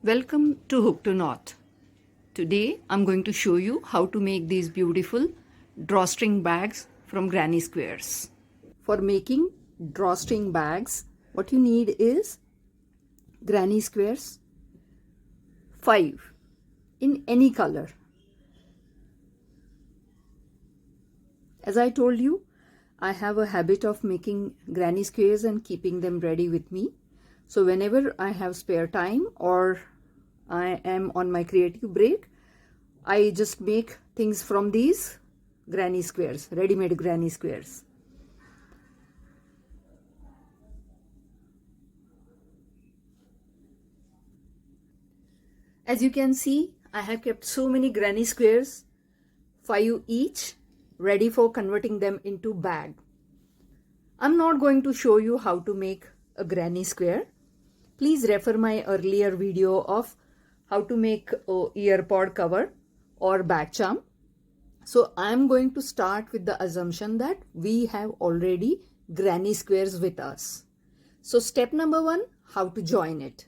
Welcome to Hook to Knot. Today I'm going to show you how to make these beautiful drawstring bags from granny squares. For making drawstring bags, what you need is granny squares, 5 in any color. As I told you, I have a habit of making granny squares and keeping them ready with me. So whenever I have spare time or I am on my creative break, I just make things from these granny squares, ready-made granny squares. As you can see, I have kept so many granny squares, 5 each, ready for converting them into bag. I'm not going to show you how to make a granny square. Please refer my earlier video of how to make ear pod cover or bag charm. So I'm going to start with the assumption that we have already granny squares with us. So step number 1, how to join it.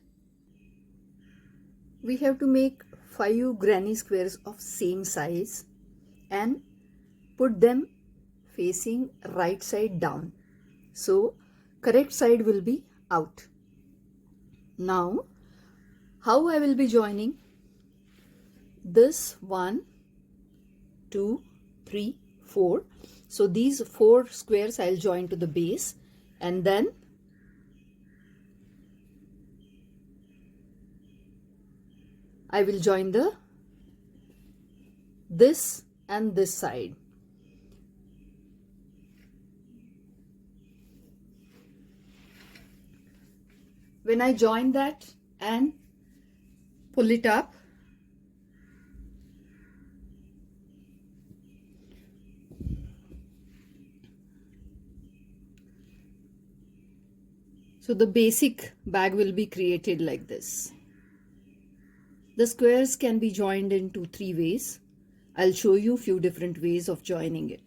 We have to make 5 granny squares of same size and put them facing right side down. So correct side will be out. Now, how I will be joining this 1, 2, 3, 4. So these 4 squares I'll join to the base, and then I will join this and this side. When I join that and pull it up, so the basic bag will be created like this. The squares can be joined in 2-3 ways. I'll show you a few different ways of joining it.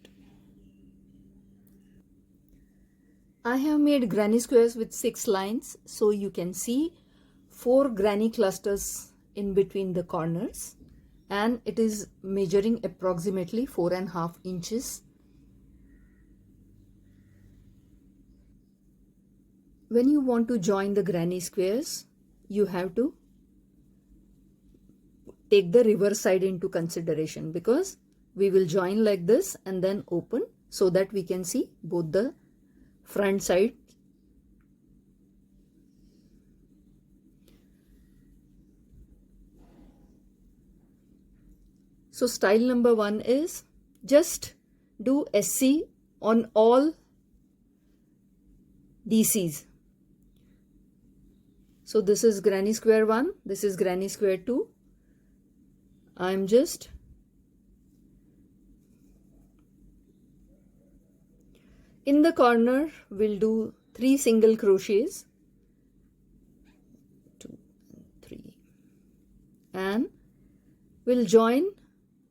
I have made granny squares with 6 lines, so you can see 4 granny clusters in between the corners, and it is measuring approximately 4.5 inches. When you want to join the granny squares, you have to take the reverse side into consideration, because we will join like this and then open so that we can see both the front side. So style number 1 is just do SC on all DCs. So this is granny square 1, this is granny square 2. I'm just in the corner, we'll do 3 single crochets, 2, 3, and we'll join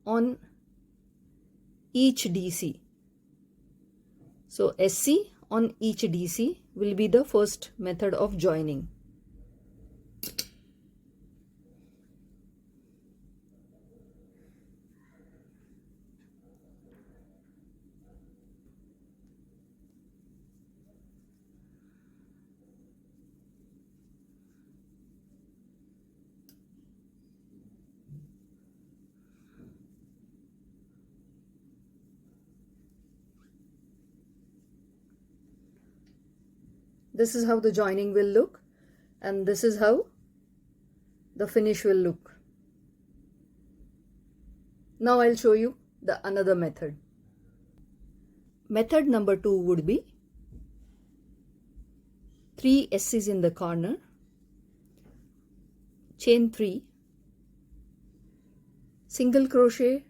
on each DC. So SC on each DC will be the first method of joining. This is how the joining will look, and this is how the finish will look. Now I'll show you the another method. Method number 2 would be 3 S's in the corner, chain 3, single crochet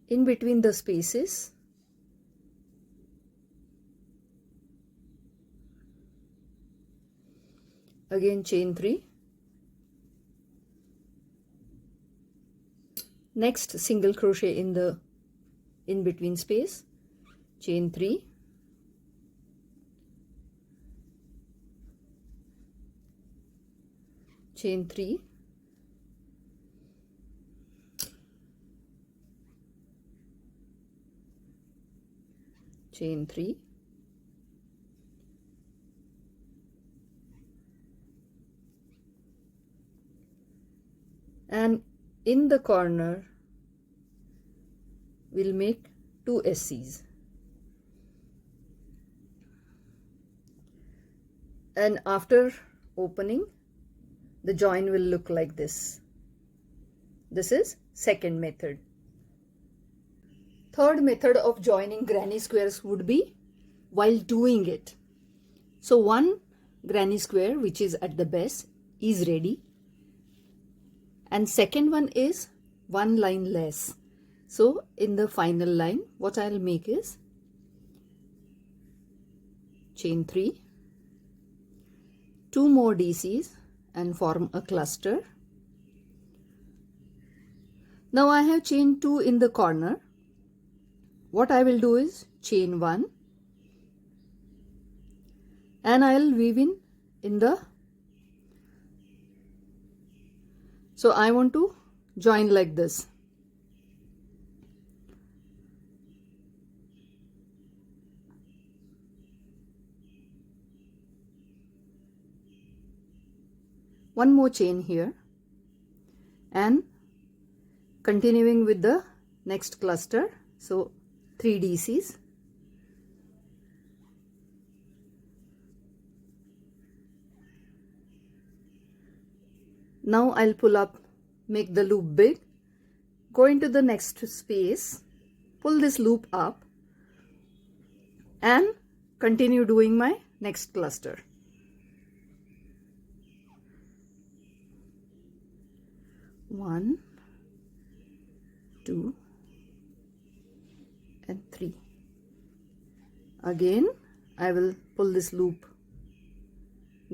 in between the spaces, again chain 3, next single crochet in the in between space, chain 3, chain 3, chain 3, and in the corner we'll make 2 SCs, and after opening the join will look like this. This is second method. Third method of joining granny squares would be while doing it. So one granny square, which is at the base, is ready, and second one is one line less. So in the final line what I'll make is chain 3, 2 more DCs and form a cluster. Now I have chain 2 in the corner. What I will do is chain 1 and I'll weave in the, so I want to join like this. One more chain here and continuing with the next cluster, so 3 DCs. Now I'll pull up, make the loop big, go into the next space, pull this loop up and continue doing my next cluster. One, 2 and 3. Again I will pull this loop,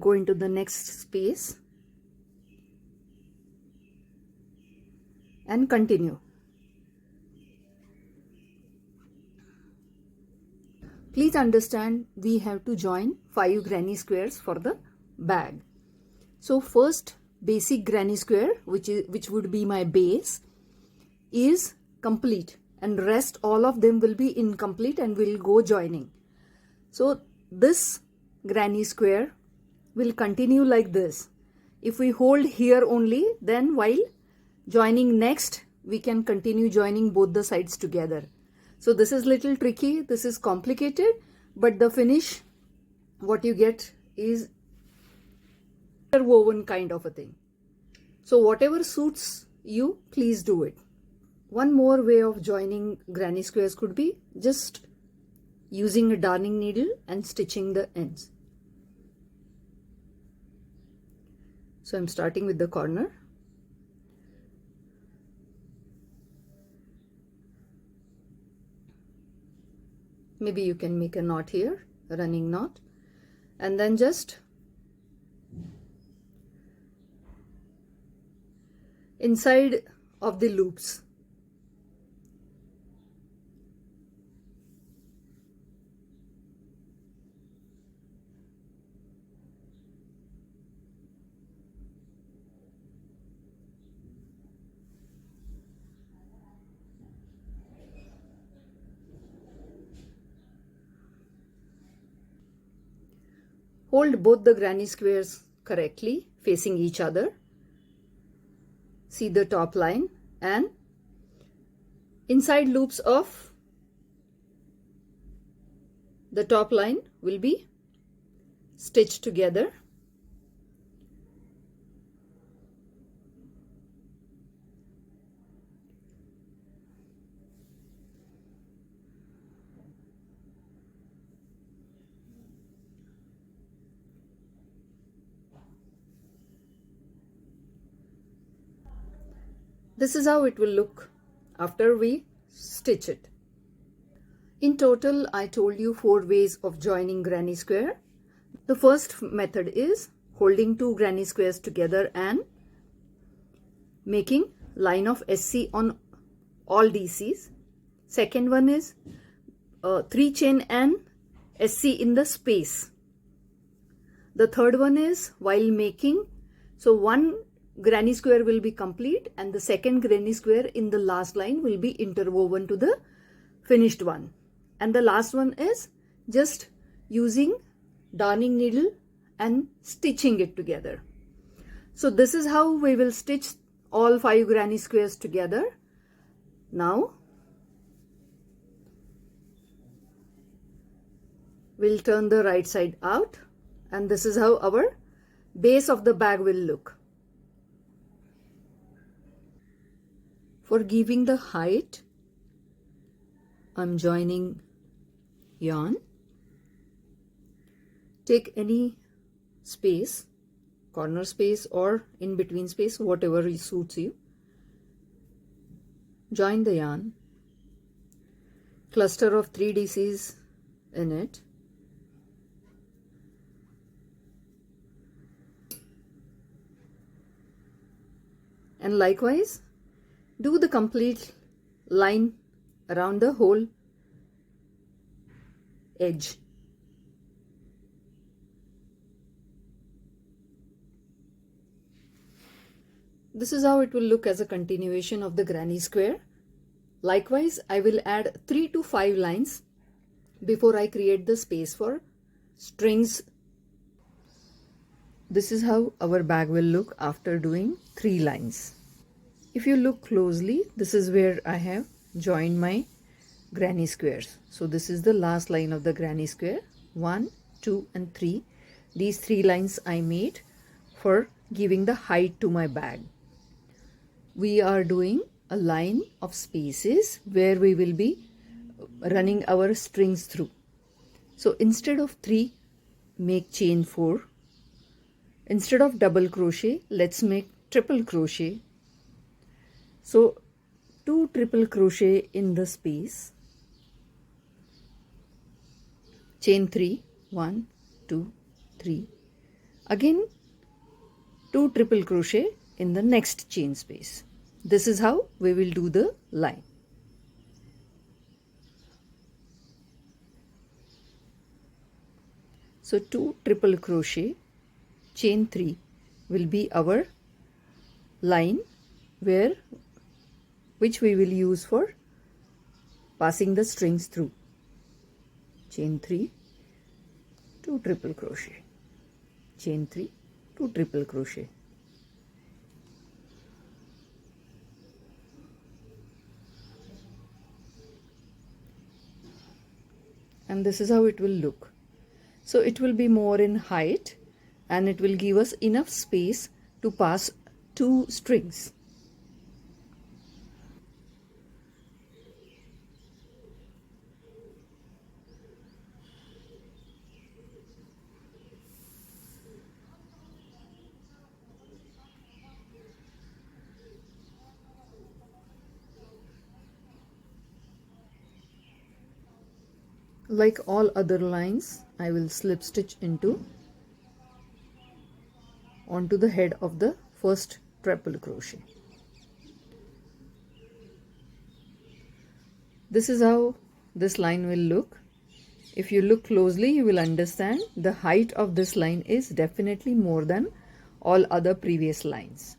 go into the next space and continue. Please understand we have to join 5 granny squares for the bag. So first basic granny square, which would be my base, is complete, and rest all of them will be incomplete and will go joining. So this granny square will continue like this. If we hold here only, then while joining next we can continue joining both the sides together. So this is little tricky, this is complicated, but the finish what you get is woven kind of a thing. So whatever suits you, please do it. One more way of joining granny squares could be just using a darning needle and stitching the ends. So I'm starting with the corner. Maybe you can make a knot here, a running knot, and then just inside of the loops. Hold both the granny squares correctly facing each other. See the top line, and inside loops of the top line will be stitched together. This is how it will look after we stitch it. In total, I told you 4 ways of joining granny square. The first method is holding 2 granny squares together and making line of SC on all DCs. Second one is 3 chain and SC in the space. The third one is while making So one granny square will be complete and the second granny square in the last line will be interwoven to the finished one. And the last one is just using darning needle and stitching it together. So this is how we will stitch all 5 granny squares together. Now we'll turn the right side out, and this is how our base of the bag will look. For giving the height, I'm joining yarn. Take any space, corner space or in between space, whatever suits you. Join the yarn, cluster of 3 DCs in it. And likewise, do the complete line around the whole edge. This is how it will look as a continuation of the granny square. Likewise, I will add 3 to 5 lines before I create the space for strings. This is how our bag will look after doing 3 lines. If you look closely, this is where I have joined my granny squares. So this is the last line of the granny square. 1, 2 and 3. These 3 lines I made for giving the height to my bag. We are doing a line of spaces where we will be running our strings through. So instead of 3, make chain 4. Instead of double crochet, let's make triple crochet. So 2 triple crochet in the space. Chain 3, 1, 2, 3. Again 2 triple crochet in the next chain space. This is how we will do the line. So 2 triple crochet, chain 3 will be our line which we will use for passing the strings through. Chain 3, 2 triple crochet, chain 3, 2 triple crochet. And this is how it will look. So it will be more in height and it will give us enough space to pass 2 strings. Like all other lines, I will slip stitch onto the head of the first triple crochet. This is how this line will look. If you look closely, you will understand the height of this line is definitely more than all other previous lines.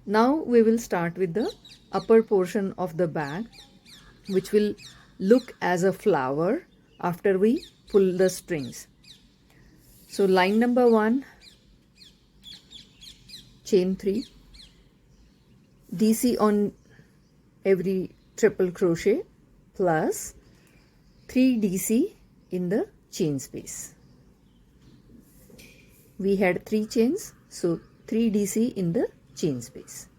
Now we will start with the upper portion of the bag, which will look as a flower after we pull the strings. So line number 1, chain 3, DC on every triple crochet plus 3 DC in the chain space. We had 3 chains, so 3 DC in the chain space.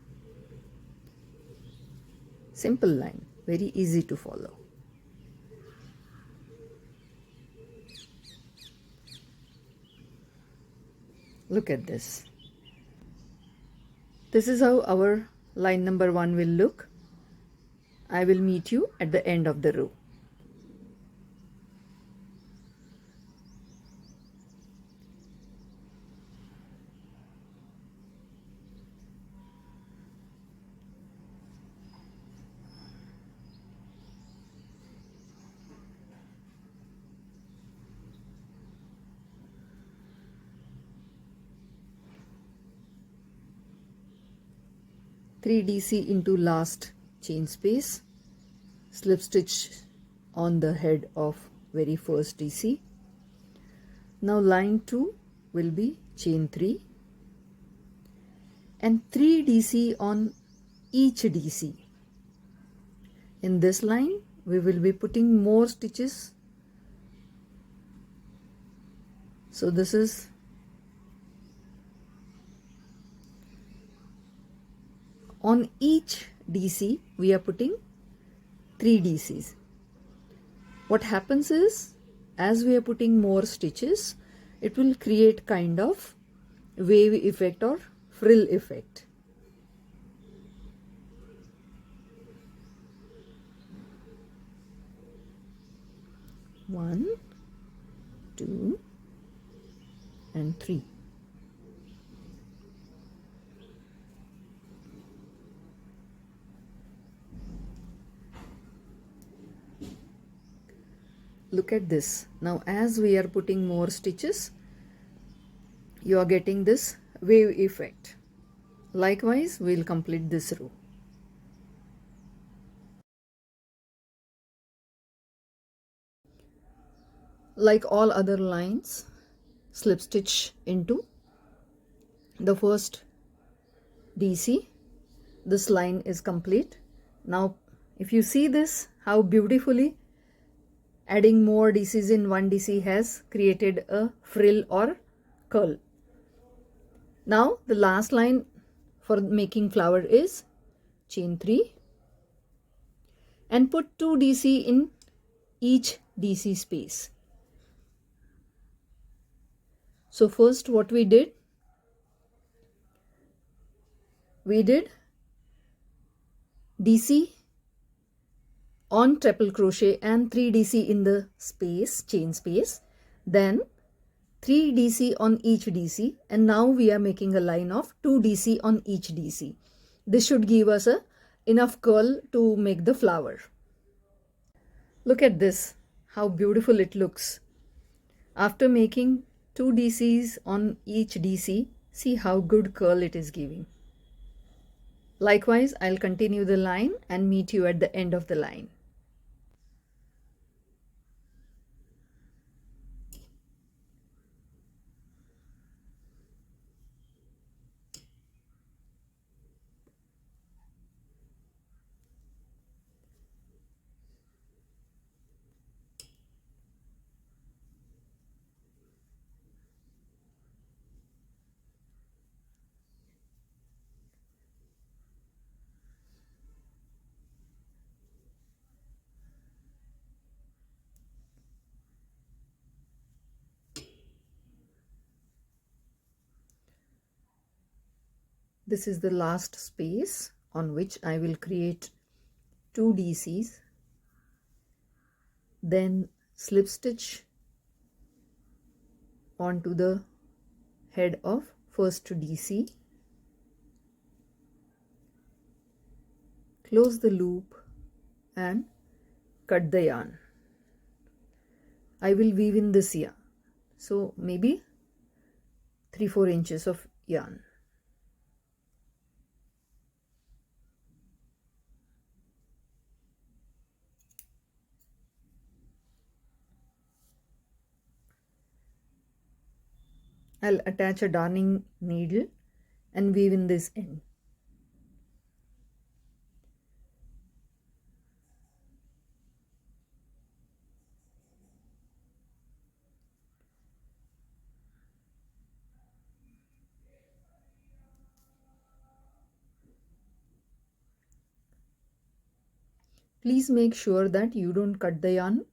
Simple line, very easy to follow. Look at this. This is how our line number 1 will look. I will meet you at the end of the row. 3 DC into last chain space, slip stitch on the head of very first DC. Now line 2 will be chain 3 and 3 DC on each DC. In this line we will be putting more stitches. So this is on each DC we are putting 3 DCs. What happens is, as we are putting more stitches, it will create kind of wave effect or frill effect. One, 2 and 3. Look at this. Now as we are putting more stitches, you are getting this wave effect. Likewise, we will complete this row. Like all other lines, slip stitch into the first DC. This line is complete. Now if you see this, how beautifully adding more DCs in one DC has created a frill or curl. Now the last line for making flower is chain 3 and put 2 DC in each DC space. So first what we did DC on triple crochet and 3 DC in the space, chain space, then 3 DC on each DC, and now we are making a line of 2 DC on each DC. This should give us enough curl to make the flower. Look at this, how beautiful it looks. After making 2 DCs on each DC, see how good curl it is giving. Likewise, I'll continue the line and meet you at the end of the line. This is the last space on which I will create 2 DCs, then slip stitch onto the head of first DC, close the loop and cut the yarn. I will weave in this yarn, so maybe 3-4 inches of yarn. I'll attach a darning needle and weave in this end. Please make sure that you don't cut the yarn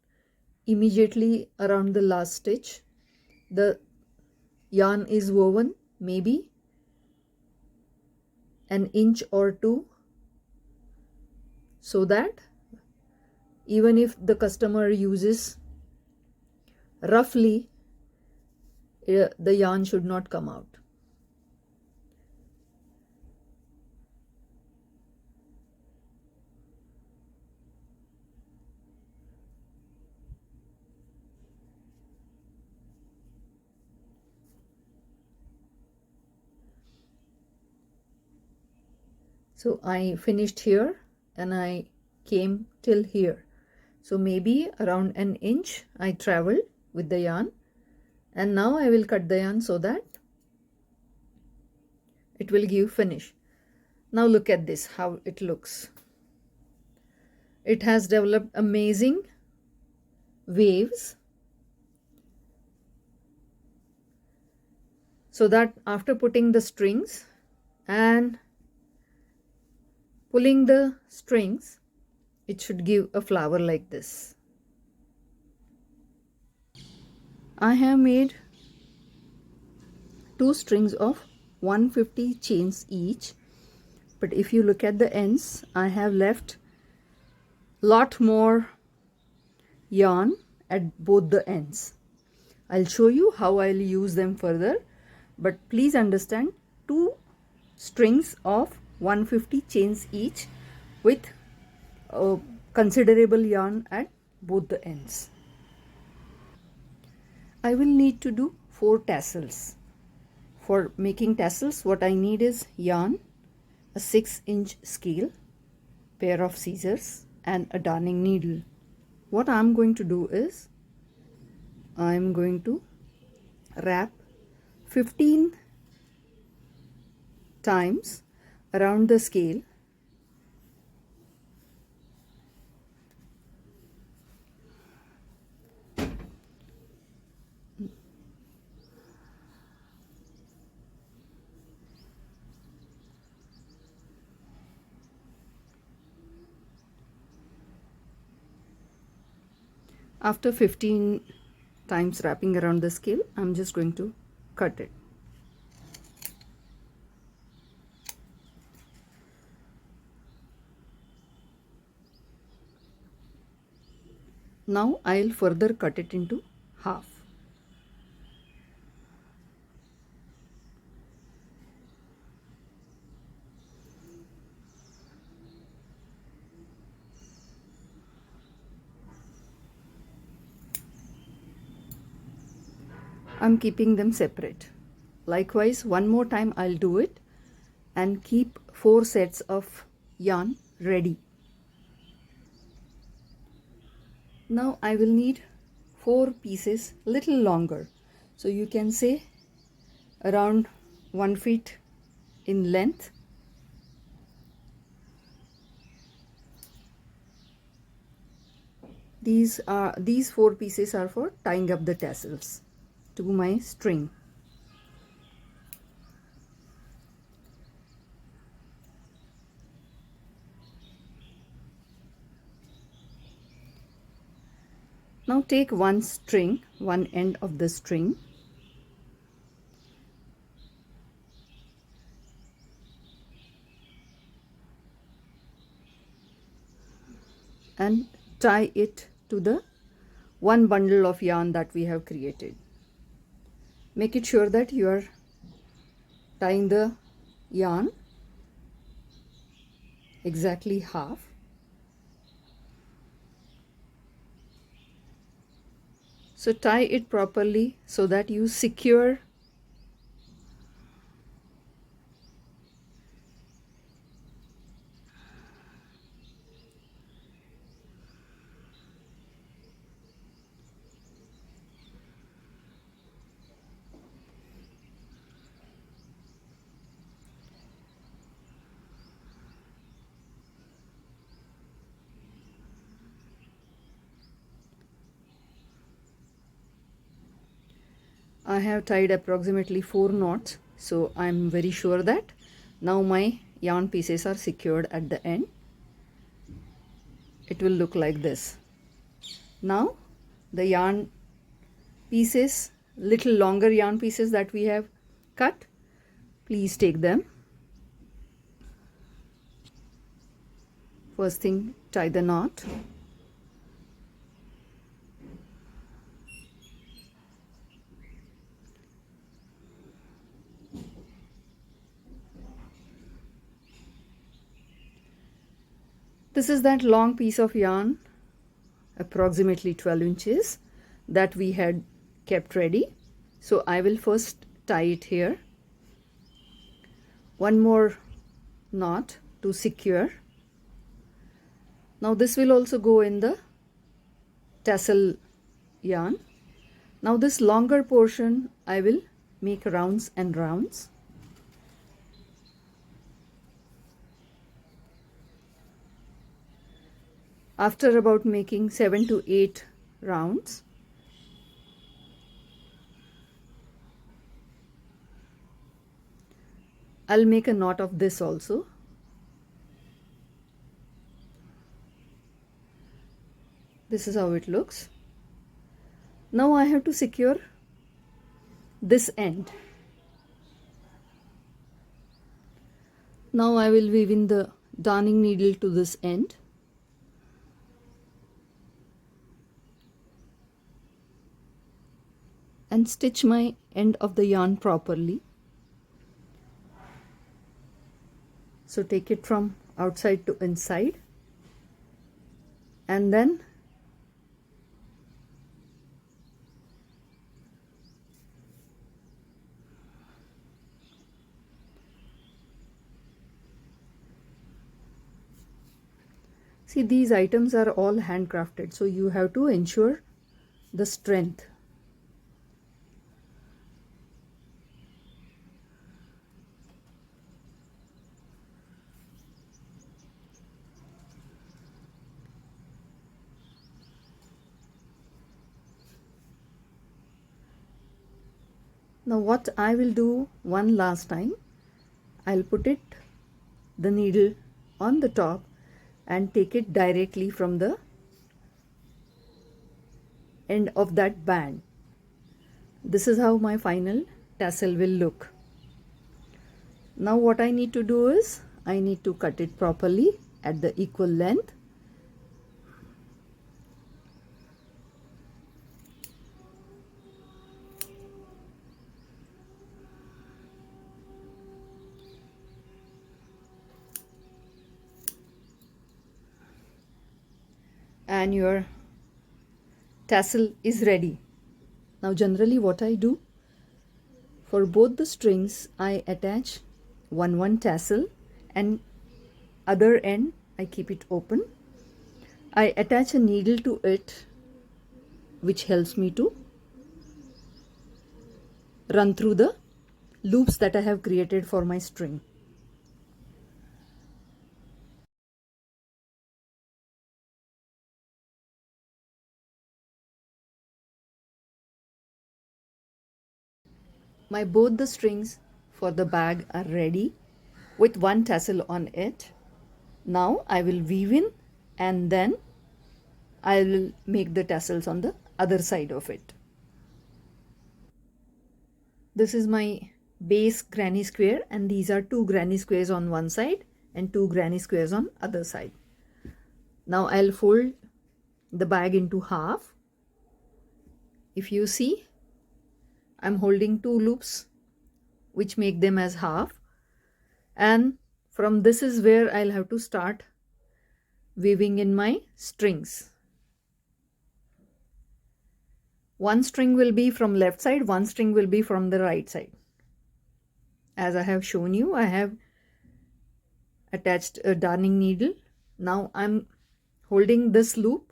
immediately around the last stitch. The yarn is woven maybe an inch or 2, so that even if the customer uses roughly, the yarn should not come out. So I finished here and I came till here. So maybe around an inch I traveled with the yarn, and now I will cut the yarn so that it will give finish. Now look at this, how it looks. It has developed amazing waves, so that after putting the strings and pulling the strings, it should give a flower like this. I have made 2 strings of 150 chains each, but if you look at the ends, I have left lot more yarn at both the ends. I'll show you how I'll use them further, but please understand, 2 strings of 150 chains each with considerable yarn at both the ends. I will need to do 4 tassels. For making tassels, what I need is yarn, a 6-inch scale, pair of scissors and a darning needle. What I'm going to do is, I'm going to wrap 15 times around the scale . After 15 times wrapping around the scale, I'm just going to cut it. Now I'll further cut it into half. I'm keeping them separate. Likewise, one more time I'll do it and keep 4 sets of yarn ready. Now I will need 4 pieces little longer. So you can say around 1 feet in length. These 4 pieces are for tying up the tassels to my string. Now take one end of the string, and tie it to the one bundle of yarn that we have created. Make it sure that you are tying the yarn exactly half. So tie it properly so that you secure I have tied approximately 4 knots, so I'm very sure that now my yarn pieces are secured at the end. It will look like this. Now the yarn pieces, little longer yarn pieces that we have cut, please take them. First thing, tie the knot. This is that long piece of yarn, approximately 12 inches, that we had kept ready. So I will first tie it here. One more knot to secure. Now this will also go in the tassel yarn. Now this longer portion I will make rounds and rounds. After about making 7 to 8 rounds, I'll make a knot of this also. This is how it looks. Now I have to secure this end. Now I will weave in the darning needle to this end. And stitch my end of the yarn properly. So take it from outside to inside, and then see, these items are all handcrafted, so you have to ensure the strength. Now what I will do one last time, I'll put the needle on the top and take it directly from the end of that band. This is how my final tassel will look. Now what I need to do is, I need to cut it properly at the equal length. And your tassel is ready. Now generally what I do, for both the strings I attach one tassel, and other end I keep it open. I attach a needle to it, which helps me to run through the loops that I have created for my string. My both the strings for the bag are ready with one tassel on it. Now I will weave in, and then I will make the tassels on the other side of it. This is my base granny square, and these are 2 granny squares on one side and 2 granny squares on other side. Now I'll fold the bag into half. If you see, I'm holding 2 loops which make them as half, and from this is where I'll have to start weaving in my strings. One string will be from left side, one string will be from the right side. As I have shown you, I have attached a darning needle. Now I'm holding this loop.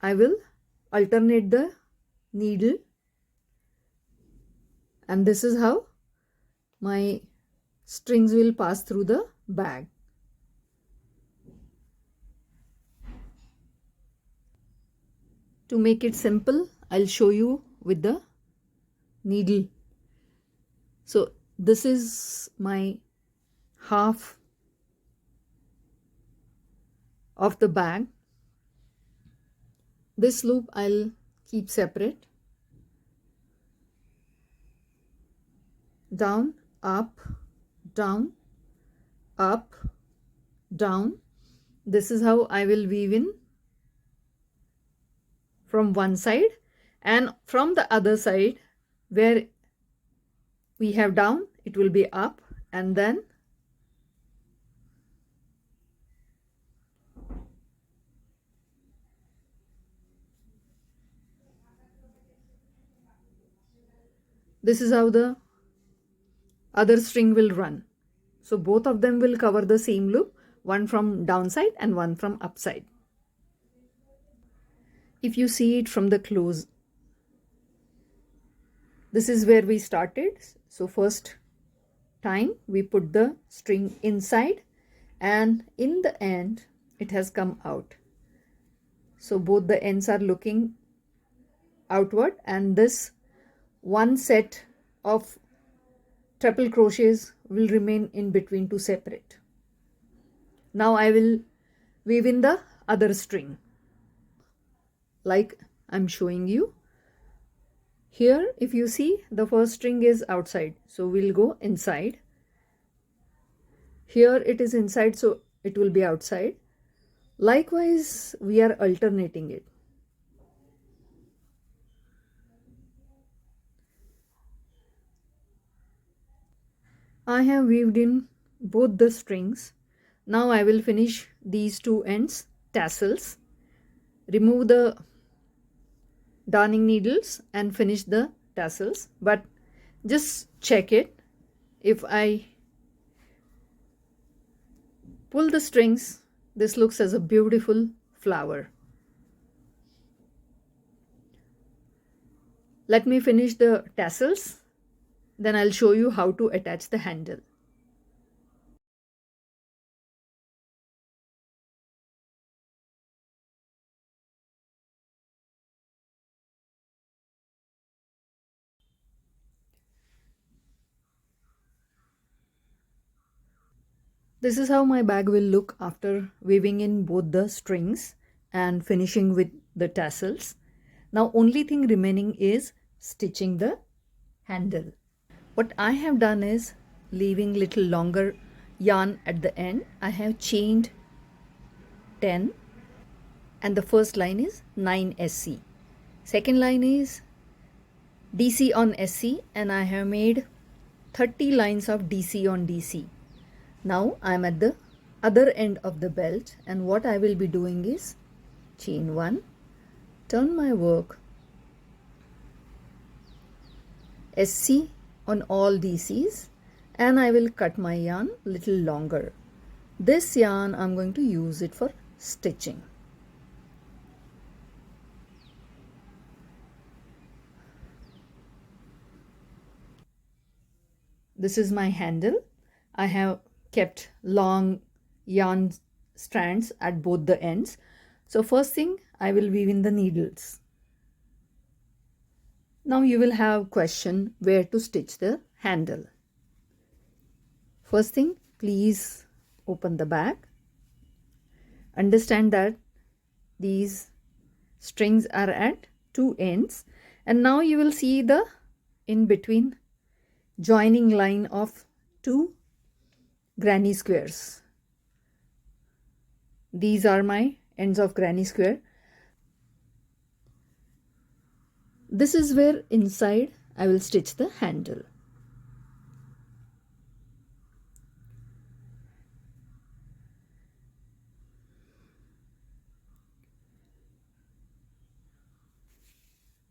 I will alternate the needle, and this is how my strings will pass through the bag. To make it simple, I'll show you with the needle. So this is my half of the bag. This loop I'll keep separate. Down, up, down, up, down. This is how I will weave in from one side, and from the other side where we have down, it will be up, and then this is how the other string will run. So both of them will cover the same loop, one from downside and one from upside. If you see it from the close, this is where we started. So first time we put the string inside, and in the end it has come out. So both the ends are looking outward, and this one set of triple crochets will remain in between to separate. Now I will weave in the other string like I'm showing you. Here if you see, the first string is outside, so we'll go inside. Here it is inside, so it will be outside. Likewise, we are alternating it. I have weaved in both the strings. Now I will finish these two ends, tassels. Remove the darning needles and finish the tassels, but just check it. If I pull the strings, this looks as a beautiful flower. Let me finish the tassels, then I'll show you how to attach the handle. This is how my bag will look after weaving in both the strings and finishing with the tassels. Now only thing remaining is stitching the handle. What I have done is leaving little longer yarn at the end. I have chained 10, and the first line is 9 SC. Second line is DC on SC, and I have made 30 lines of DC on DC. Now I am at the other end of the belt, and what I will be doing is chain 1, turn my work SC on all DCs, and I will cut my yarn little longer. This yarn I'm going to use it for stitching. This is my handle. I have kept long yarn strands at both the ends. So first thing, I will weave in the needles. Now you will have question where to stitch the handle. First thing, please open the bag. Understand that these strings are at two ends, and now you will see the in between joining line of two granny squares. These are my ends of granny square. This is where inside I will stitch the handle.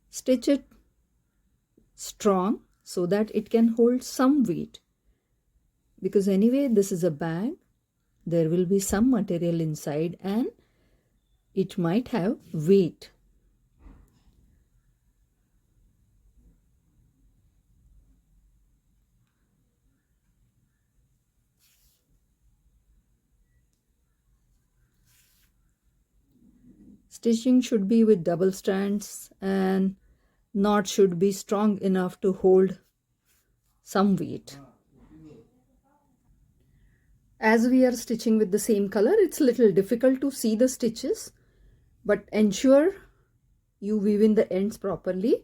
Stitch it strong so that it can hold some weight, because anyway this is a bag, there will be some material inside and it might have weight. Stitching should be with double strands, and knot should be strong enough to hold some weight. As we are stitching with the same color, it's a little difficult to see the stitches, but ensure you weave in the ends properly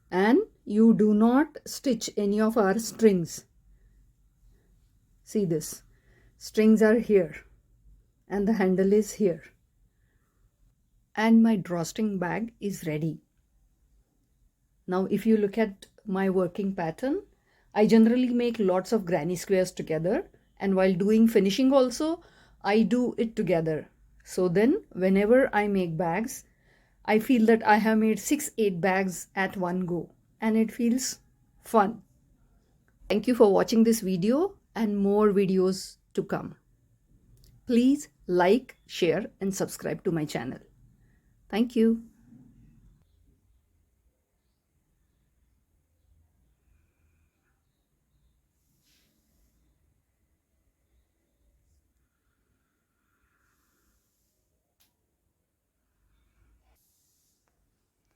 and you do not stitch any of our strings. See this, strings are here and the handle is here, and my drawstring bag is ready. Now if you look at my working pattern, I generally make lots of granny squares together, and while doing finishing also I do it together. So then whenever I make bags, I feel that I have made 6-8 bags at one go, and it feels fun. Thank you for watching this video. and more videos to come. Please like, share and subscribe to my channel. Thank you.